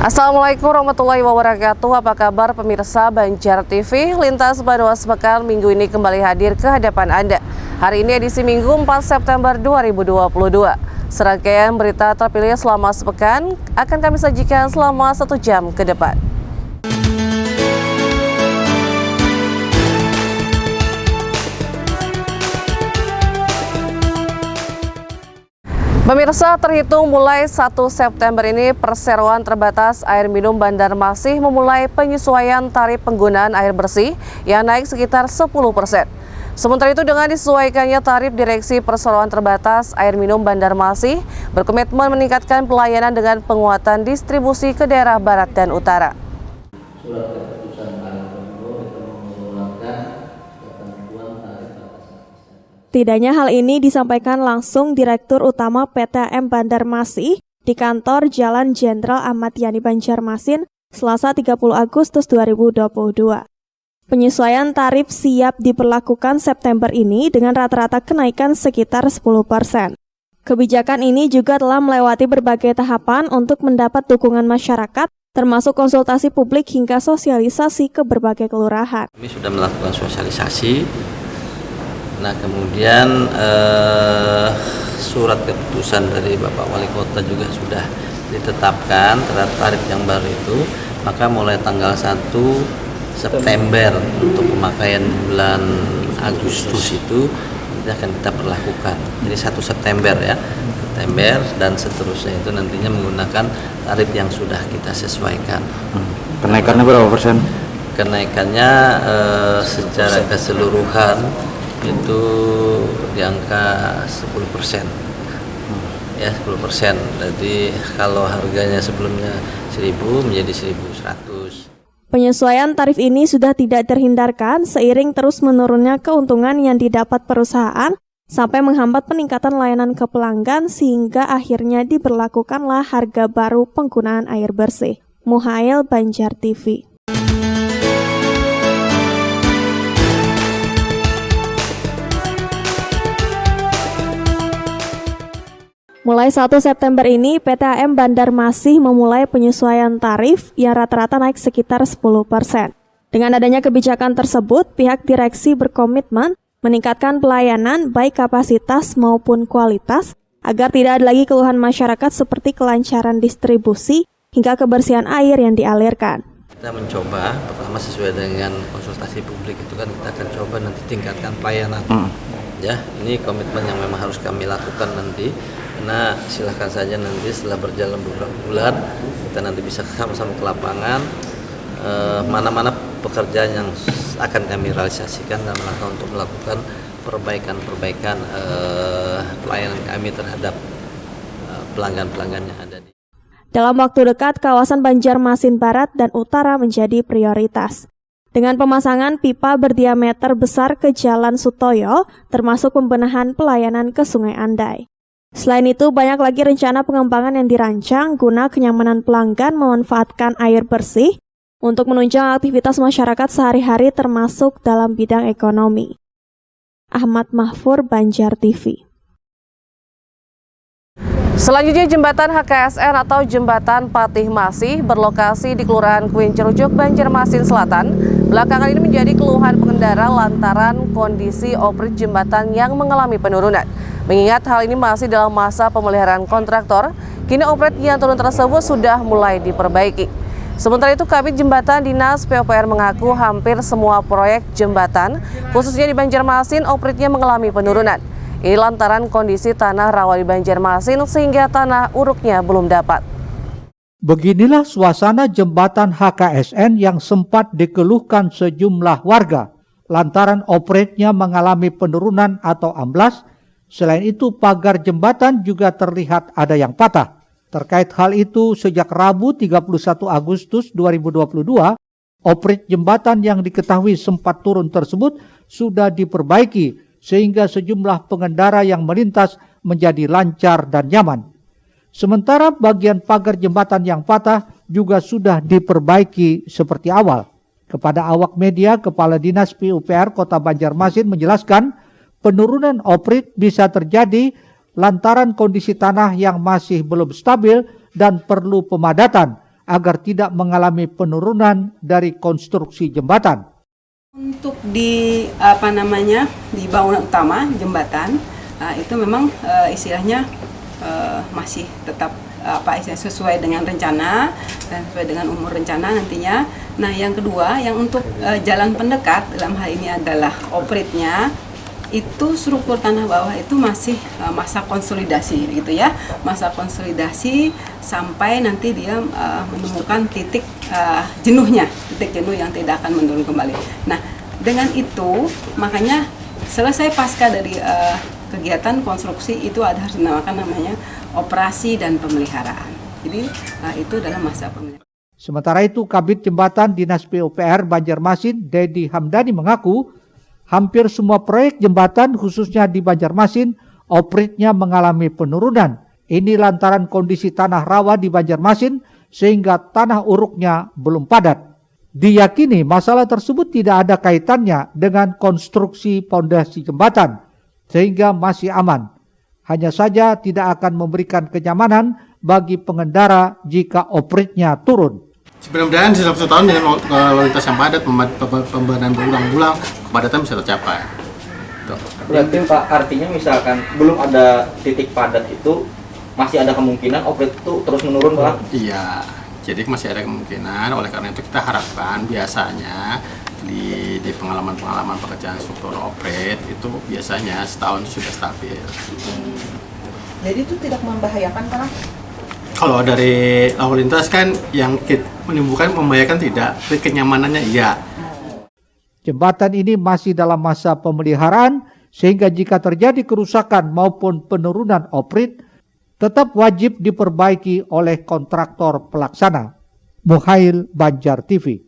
Assalamualaikum warahmatullahi wabarakatuh. Apa kabar pemirsa Banjar TV? Lintas Banua Sepekan minggu ini kembali hadir ke hadapan Anda. Hari ini edisi Minggu 4 September 2022. Serangkaian berita terpilih selama sepekan akan kami sajikan selama 1 jam ke depan. Pemirsa, terhitung mulai 1 September ini perseroan terbatas air minum Banjarmasin memulai penyesuaian tarif penggunaan air bersih yang naik sekitar 10%. Sementara itu dengan disesuaikannya tarif, Direksi Perseroan Terbatas Air Minum Banjarmasin berkomitmen meningkatkan pelayanan dengan penguatan distribusi ke daerah barat dan utara. Tidaknya hal ini disampaikan langsung Direktur Utama PTAM Banjarmasin di kantor Jalan Jenderal Ahmad Yani Banjarmasin, Selasa 30 Agustus 2022. Penyesuaian tarif siap diberlakukan September ini dengan rata-rata kenaikan sekitar 10%. Kebijakan ini juga telah melewati berbagai tahapan untuk mendapat dukungan masyarakat, termasuk konsultasi publik hingga sosialisasi ke berbagai kelurahan. Kami sudah melakukan sosialisasi. Nah, kemudian surat keputusan dari Bapak Wali Kota juga sudah ditetapkan terhadap tarif yang baru itu. Maka mulai tanggal 1 September untuk pemakaian bulan Agustus itu akan kita perlakukan. Jadi 1 September ya, September dan seterusnya itu nantinya menggunakan tarif yang sudah kita sesuaikan. Kenaikannya berapa persen? Kenaikannya secara keseluruhan itu di angka 10%. Ya, 10%. Jadi kalau harganya sebelumnya 1.000 menjadi 1.100. Penyesuaian tarif ini sudah tidak terhindarkan seiring terus menurunnya keuntungan yang didapat perusahaan sampai menghambat peningkatan layanan ke pelanggan sehingga akhirnya diberlakukanlah harga baru penggunaan air bersih. Muhail, Banjar TV. Mulai 1 September ini, PTAM Banjarmasin memulai penyesuaian tarif yang rata-rata naik sekitar 10%. Dengan adanya kebijakan tersebut, pihak direksi berkomitmen meningkatkan pelayanan baik kapasitas maupun kualitas agar tidak ada lagi keluhan masyarakat seperti kelancaran distribusi hingga kebersihan air yang dialirkan. Kita mencoba, pertama sesuai dengan konsultasi publik itu kan kita akan coba nanti tingkatkan pelayanan. Ya, ini komitmen yang memang harus kami lakukan nanti. Karena silahkan saja nanti setelah berjalan beberapa bulan kita nanti bisa sama-sama ke lapangan mana-mana pekerjaan yang akan kami realisasikan dalam rangka untuk melakukan perbaikan pelayanan kami terhadap pelanggan-pelanggan yang ada di. Dalam waktu dekat, kawasan Banjarmasin Barat dan Utara menjadi prioritas. Dengan pemasangan pipa berdiameter besar ke Jalan Sutoyo, termasuk pembenahan pelayanan ke Sungai Andai. Selain itu, banyak lagi rencana pengembangan yang dirancang guna kenyamanan pelanggan memanfaatkan air bersih untuk menunjang aktivitas masyarakat sehari-hari termasuk dalam bidang ekonomi. Ahmad Mahfur, Banjar TV. Selanjutnya, Jembatan HKSN atau Jembatan Patih Masih berlokasi di Kelurahan Kuincerujuk, Banjarmasin Selatan. Belakangan ini menjadi keluhan pengendara lantaran kondisi operasi jembatan yang mengalami penurunan. Mengingat hal ini masih dalam masa pemeliharaan kontraktor, kini operasi yang turun tersebut sudah mulai diperbaiki. Sementara itu, Kabid Jembatan Dinas PUPR mengaku hampir semua proyek jembatan, khususnya di Banjarmasin, operasinya mengalami penurunan. Ini lantaran kondisi tanah rawa di Banjarmasin sehingga tanah uruknya belum dapat. Beginilah suasana jembatan HKSN yang sempat dikeluhkan sejumlah warga lantaran operasinya mengalami penurunan atau amblas. Selain itu, pagar jembatan juga terlihat ada yang patah. Terkait hal itu, sejak Rabu 31 Agustus 2022, operasi jembatan yang diketahui sempat turun tersebut sudah diperbaiki sehingga sejumlah pengendara yang melintas menjadi lancar dan nyaman. Sementara bagian pagar jembatan yang patah juga sudah diperbaiki seperti awal. Kepada awak media, Kepala Dinas PUPR Kota Banjarmasin menjelaskan penurunan operasi bisa terjadi lantaran kondisi tanah yang masih belum stabil dan perlu pemadatan agar tidak mengalami penurunan dari konstruksi jembatan. Untuk di di bangunan utama jembatan itu memang istilahnya masih tetap sesuai dengan rencana dan sesuai dengan umur rencana nantinya. Nah, yang kedua yang untuk jalan pendekat dalam hal ini adalah opritnya, itu struktur tanah bawah itu masih masa konsolidasi gitu ya, masa konsolidasi sampai nanti dia menemukan titik jenuhnya, titik jenuh yang tidak akan menurun kembali. Nah, dengan itu makanya selesai pasca dari kegiatan konstruksi itu harus dinamakan namanya operasi dan pemeliharaan. Jadi itu dalam masa pemeliharaan. Sementara itu, Kabid Jembatan Dinas PUPR Banjarmasin, Dedi Hamdani mengaku hampir semua proyek jembatan khususnya di Banjarmasin opritnya mengalami penurunan. Ini lantaran kondisi tanah rawa di Banjarmasin sehingga tanah uruknya belum padat. Diyakini masalah tersebut tidak ada kaitannya dengan konstruksi pondasi jembatan sehingga masih aman. Hanya saja tidak akan memberikan kenyamanan bagi pengendara jika opritnya turun. Mudah-mudahan di satu tahun dengan lalu lintas yang padat, pembenahan berulang-ulang, kepadatan bisa tercapai. Tuh. Berarti Pak, artinya misalkan belum ada titik padat itu, masih ada kemungkinan oprit itu terus menurun Pak? Iya, jadi masih ada kemungkinan. Oleh karena itu kita harapkan biasanya di pengalaman-pengalaman pekerjaan struktur oprit itu biasanya setahun itu sudah stabil. Jadi itu tidak membahayakan Pak? Kalau dari lalu lintas kan yang menimbulkan membahayakan tidak, tapi kenyamanannya iya. Jembatan ini masih dalam masa pemeliharaan sehingga jika terjadi kerusakan maupun penurunan oprit tetap wajib diperbaiki oleh kontraktor pelaksana. Muhail, Banjar TV.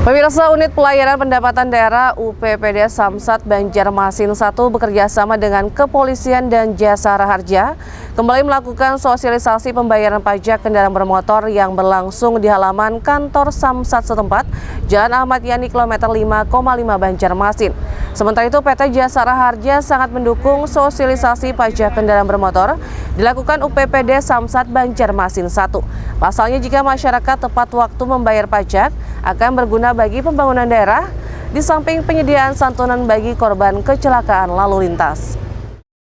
Pemirsa, Unit Pelayanan Pendapatan Daerah UPPD Samsat Banjarmasin 1 bekerjasama dengan Kepolisian dan Jasa Raharja kembali melakukan sosialisasi pembayaran pajak kendaraan bermotor yang berlangsung di halaman kantor Samsat setempat, Jalan Ahmad Yani kilometer 5,5 Banjarmasin. Sementara itu, PT Jasa Raharja sangat mendukung sosialisasi pajak kendaraan bermotor dilakukan UPPD Samsat Banjarmasin 1. Pasalnya, jika masyarakat tepat waktu membayar pajak, akan berguna bagi pembangunan daerah, di samping penyediaan santunan bagi korban kecelakaan lalu lintas.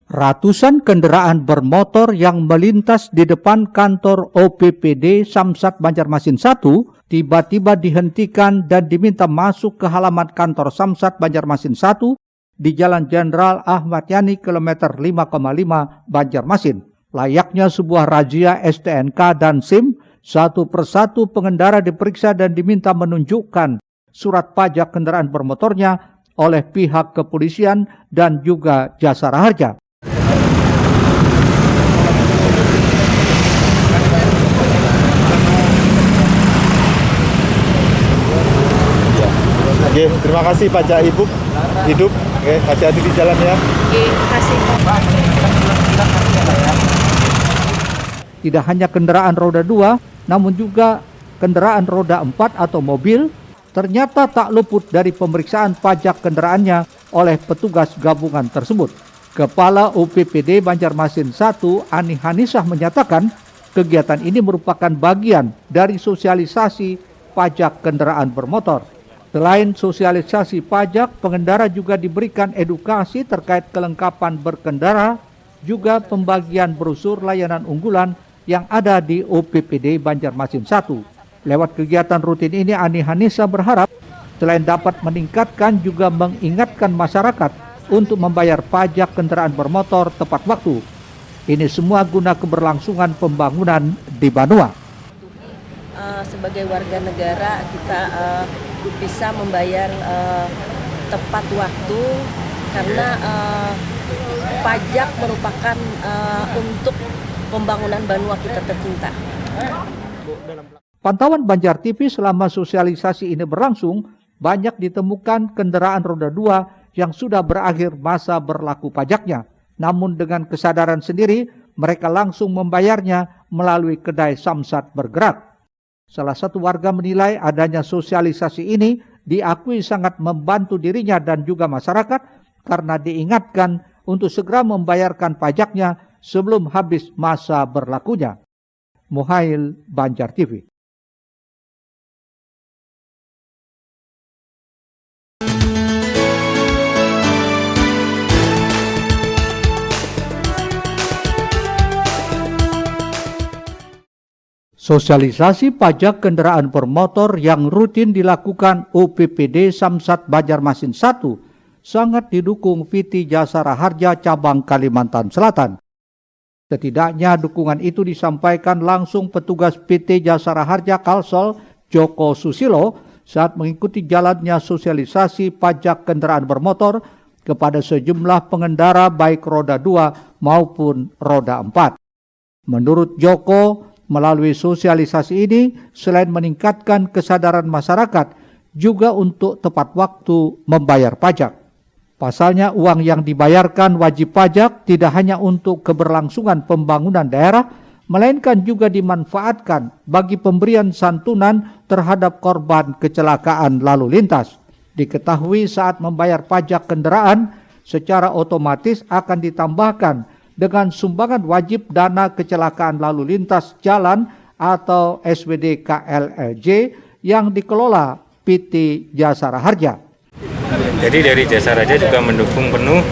Ratusan kendaraan bermotor yang melintas di depan kantor OPPD Samsat Banjarmasin 1 tiba-tiba dihentikan dan diminta masuk ke halaman kantor Samsat Banjarmasin 1 di Jalan Jenderal Ahmad Yani kilometer 5,5 Banjarmasin. Layaknya sebuah razia STNK dan SIM, satu persatu pengendara diperiksa dan diminta menunjukkan surat pajak kendaraan bermotornya oleh pihak kepolisian dan juga Jasa Raharja. Oke, terima kasih pajak ibu hidup. Oke, hati-hati di jalan ya. Oke, terima kasih Pak. Tidak hanya kendaraan roda 2, namun juga kendaraan roda 4 atau mobil ternyata tak luput dari pemeriksaan pajak kendaraannya oleh petugas gabungan tersebut. Kepala UPPD Banjarmasin 1, Ani Hanisah menyatakan kegiatan ini merupakan bagian dari sosialisasi pajak kendaraan bermotor. Selain sosialisasi pajak, pengendara juga diberikan edukasi terkait kelengkapan berkendara, juga pembagian brosur layanan unggulan yang ada di UPPD Banjarmasin 1. Lewat kegiatan rutin ini, Ani Hanisa berharap selain dapat meningkatkan juga mengingatkan masyarakat untuk membayar pajak kendaraan bermotor tepat waktu. Ini semua guna keberlangsungan pembangunan di Banua. Sebagai warga negara kita bisa membayar tepat waktu karena pajak merupakan untuk pembangunan Banua kita tercinta. Pantauan Banjar TV selama sosialisasi ini berlangsung, banyak ditemukan kendaraan roda 2 yang sudah berakhir masa berlaku pajaknya. Namun dengan kesadaran sendiri, mereka langsung membayarnya melalui kedai Samsat bergerak. Salah satu warga menilai adanya sosialisasi ini diakui sangat membantu dirinya dan juga masyarakat karena diingatkan untuk segera membayarkan pajaknya sebelum habis masa berlakunya. Muhail, Banjar TV. Sosialisasi pajak kendaraan bermotor yang rutin dilakukan UPPD Samsat Banjarmasin 1 sangat didukung PT Jasara Harja cabang Kalimantan Selatan. Setidaknya dukungan itu disampaikan langsung petugas PT Jasara Harja Kalsel Joko Susilo saat mengikuti jalannya sosialisasi pajak kendaraan bermotor kepada sejumlah pengendara baik roda 2 maupun roda 4. Menurut Joko, melalui sosialisasi ini, selain meningkatkan kesadaran masyarakat, juga untuk tepat waktu membayar pajak. Pasalnya, uang yang dibayarkan wajib pajak tidak hanya untuk keberlangsungan pembangunan daerah, melainkan juga dimanfaatkan bagi pemberian santunan terhadap korban kecelakaan lalu lintas. Diketahui saat membayar pajak kendaraan, secara otomatis akan ditambahkan dengan sumbangan wajib dana kecelakaan lalu lintas jalan atau SWD KLLJ yang dikelola PT Jasara Harja. Jadi dari Jasara Harja juga mendukung penuh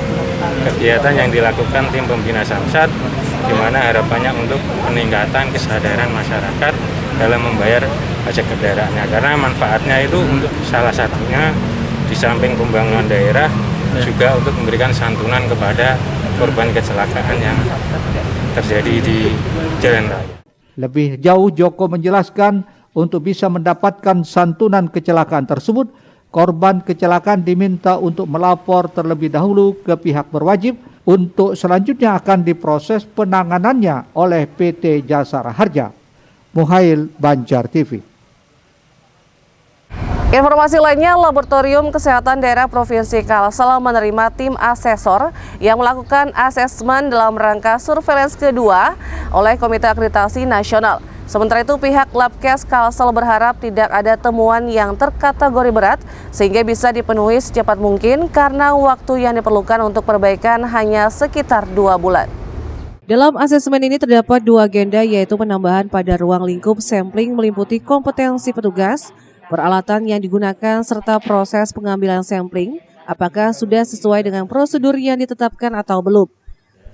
kegiatan yang dilakukan tim pembina Samsat, di mana harapannya untuk peningkatan kesadaran masyarakat dalam membayar pajak kendaraannya. Karena manfaatnya itu untuk salah satunya di samping pembangunan daerah juga untuk memberikan santunan kepada korban kecelakaan yang terjadi di jalan raya. Lebih jauh, Joko menjelaskan untuk bisa mendapatkan santunan kecelakaan tersebut, korban kecelakaan diminta untuk melapor terlebih dahulu ke pihak berwajib untuk selanjutnya akan diproses penanganannya oleh PT Jasara Harja. Muhail, Banjar TV. Informasi lainnya, Laboratorium Kesehatan Daerah Provinsi Kalsel menerima tim asesor yang melakukan asesmen dalam rangka surveillance kedua oleh Komite Akreditasi Nasional. Sementara itu, pihak Labkes Kalsel berharap tidak ada temuan yang terkategori berat sehingga bisa dipenuhi secepat mungkin karena waktu yang diperlukan untuk perbaikan hanya sekitar 2 bulan. Dalam asesmen ini terdapat 2 agenda, yaitu penambahan pada ruang lingkup sampling meliputi kompetensi petugas, peralatan yang digunakan, serta proses pengambilan sampling, apakah sudah sesuai dengan prosedur yang ditetapkan atau belum.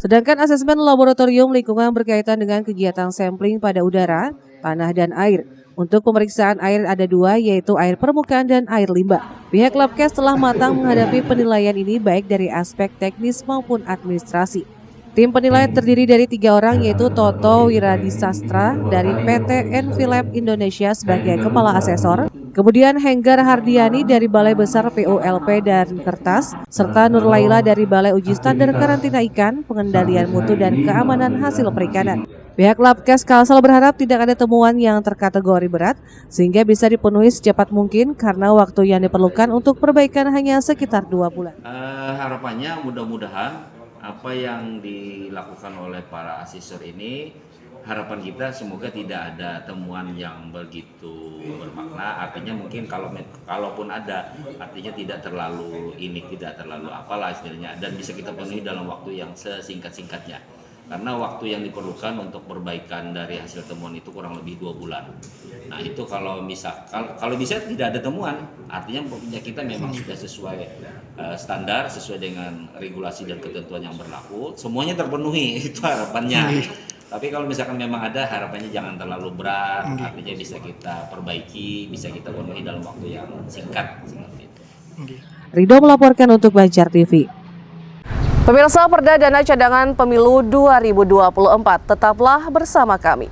Sedangkan asesmen laboratorium lingkungan berkaitan dengan kegiatan sampling pada udara, tanah, dan air. Untuk pemeriksaan air ada 2, yaitu air permukaan dan air limbah. Pihak Labkes telah matang menghadapi penilaian ini baik dari aspek teknis maupun administrasi. Tim penilai terdiri dari 3 orang, yaitu Toto Wiradisastra dari PT Envilab Indonesia sebagai kepala asesor, kemudian Henggar Hardiani dari Balai Besar POLP dan Kertas, serta Nur Laila dari Balai Uji Standar Karantina Ikan, Pengendalian Mutu dan Keamanan Hasil Perikanan. Pihak Labkes Kalsel berharap tidak ada temuan yang terkategori berat sehingga bisa dipenuhi secepat mungkin karena waktu yang diperlukan untuk perbaikan hanya sekitar 2 bulan. Harapannya mudah-mudahan apa yang dilakukan oleh para asesor ini, harapan kita semoga tidak ada temuan yang begitu bermakna. Artinya mungkin kalaupun ada, artinya tidak terlalu apalah istilahnya, dan bisa kita penuhi dalam waktu yang sesingkat-singkatnya. Karena waktu yang diperlukan untuk perbaikan dari hasil temuan itu kurang lebih 2 bulan. Nah itu kalau bisa tidak ada temuan, artinya kita memang sudah sesuai standar, sesuai dengan regulasi dan ketentuan yang berlaku, semuanya terpenuhi, itu harapannya. Tapi kalau misalkan memang ada, harapannya jangan terlalu berat, artinya bisa kita perbaiki, bisa kita penuhi dalam waktu yang singkat. Seperti itu. Ridho melaporkan untuk Banjar TV. Pemirsa, Perda Dana Cadangan Pemilu 2024, tetaplah bersama kami.